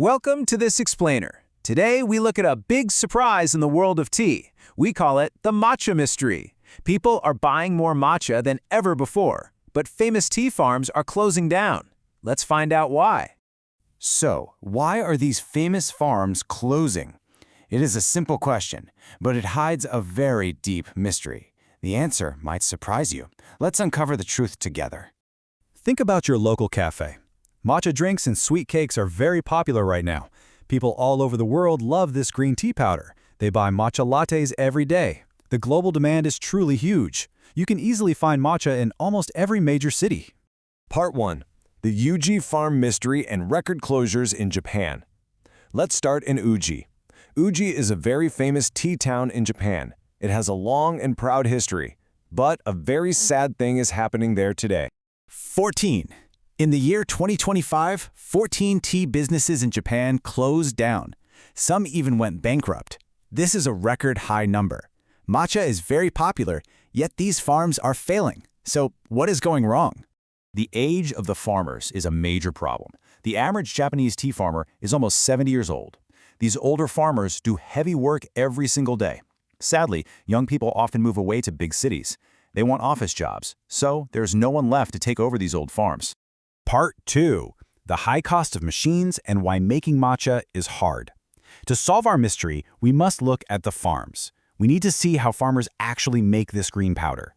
Welcome to this explainer. Today we look at a big surprise in the world of tea. We call it the Matcha Mystery. People are buying more matcha than ever before, but famous tea farms are closing down. Let's find out why. So, why are these famous farms closing? It is a simple question, but it hides a very deep mystery. The answer might surprise you. Let's uncover the truth together. Think about your local cafe. Matcha drinks and sweet cakes are very popular right now. People all over the world love this green tea powder. They buy matcha lattes every day. The global demand is truly huge. You can easily find matcha in almost every major city. Part 1. The Uji Farm Mystery and Record Closures in Japan. Let's start in Uji. Uji is a very famous tea town in Japan. It has a long and proud history, but a very sad thing is happening there today. 14. In the year 2025, 14 tea businesses in Japan closed down. Some even went bankrupt. This is a record high number. Matcha is very popular, yet these farms are failing. So what is going wrong? The age of the farmers is a major problem. The average Japanese tea farmer is almost 70 years old. These older farmers do heavy work every single day. Sadly, young people often move away to big cities. They want office jobs, so there's no one left to take over these old farms. Part 2. The high cost of machines and why making matcha is hard. To solve our mystery, we must look at the farms. We need to see how farmers actually make this green powder.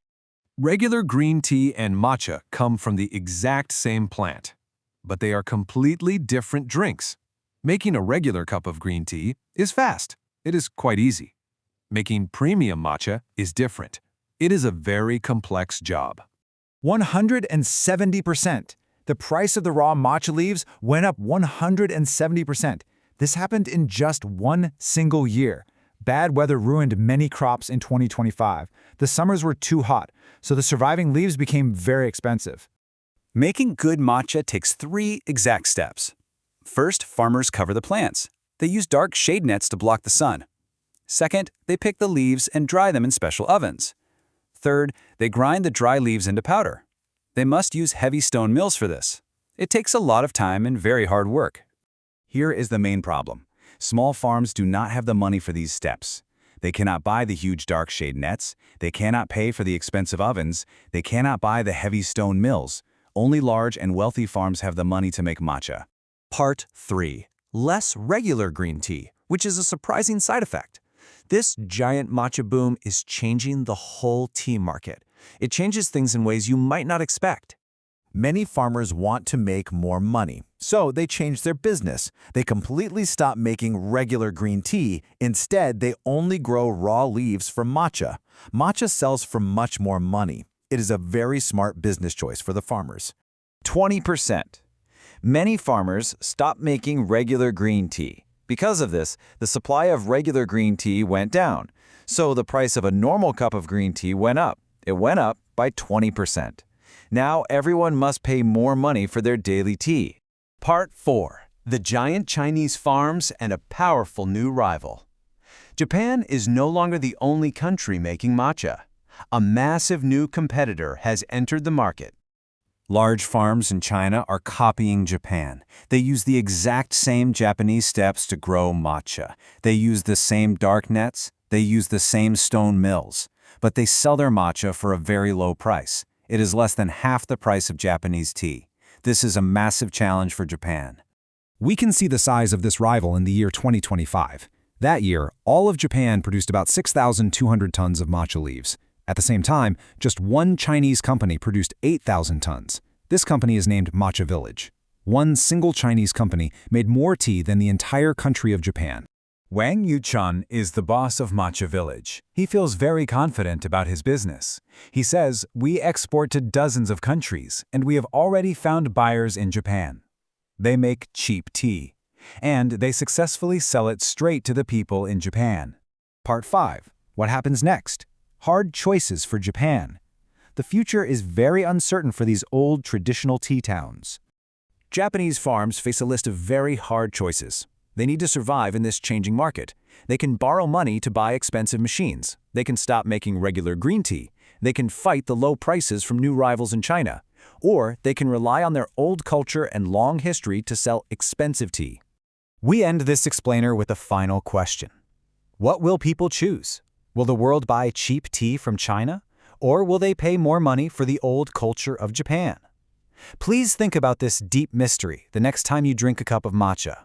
Regular green tea and matcha come from the exact same plant, but they are completely different drinks. Making a regular cup of green tea is fast. It is quite easy. Making premium matcha is different. It is a very complex job. 170%. The price of the raw matcha leaves went up 170%. This happened in just one single year. Bad weather ruined many crops in 2025. The summers were too hot, so the surviving leaves became very expensive. Making good matcha takes 3 exact steps. First, farmers cover the plants. They use dark shade nets to block the sun. Second, they pick the leaves and dry them in special ovens. Third, they grind the dry leaves into powder. They must use heavy stone mills for this. It takes a lot of time and very hard work. Here is the main problem. Small farms do not have the money for these steps. They cannot buy the huge dark shade nets. They cannot pay for the expensive ovens. They cannot buy the heavy stone mills. Only large and wealthy farms have the money to make matcha. Part 3. Less regular green tea, which is a surprising side effect. This giant matcha boom is changing the whole tea market. It changes things in ways you might not expect. Many farmers want to make more money, so they change their business. They completely stop making regular green tea. Instead, they only grow raw leaves for matcha. Matcha sells for much more money. It is a very smart business choice for the farmers. 20%. Many farmers stop making regular green tea. Because of this, the supply of regular green tea went down, so the price of a normal cup of green tea went up. It went up by 20%. Now everyone must pay more money for their daily tea. Part 4. The giant Chinese farms and a powerful new rival. Japan is no longer the only country making matcha. A massive new competitor has entered the market. Large farms in China are copying Japan. They use the exact same Japanese steps to grow matcha. They use the same dark nets. They use the same stone mills. But they sell their matcha for a very low price. It is less than half the price of Japanese tea. This is a massive challenge for Japan. We can see the size of this rival in the year 2025. That year, all of Japan produced about 6,200 tons of matcha leaves. At the same time, just one Chinese company produced 8,000 tons. This company is named Matcha Village. One single Chinese company made more tea than the entire country of Japan. Wang Yuchun is the boss of Matcha Village. He feels very confident about his business. He says, "We export to dozens of countries, and we have already found buyers in Japan. They make cheap tea, and they successfully sell it straight to the people in Japan." Part 5. What happens next? Hard choices for Japan. The future is very uncertain for these old traditional tea towns. Japanese farms face a list of very hard choices. They need to survive in this changing market. They can borrow money to buy expensive machines. They can stop making regular green tea. They can fight the low prices from new rivals in China. Or they can rely on their old culture and long history to sell expensive tea. We end this explainer with a final question. What will people choose? Will the world buy cheap tea from China? Or will they pay more money for the old culture of Japan? Please think about this deep mystery the next time you drink a cup of matcha.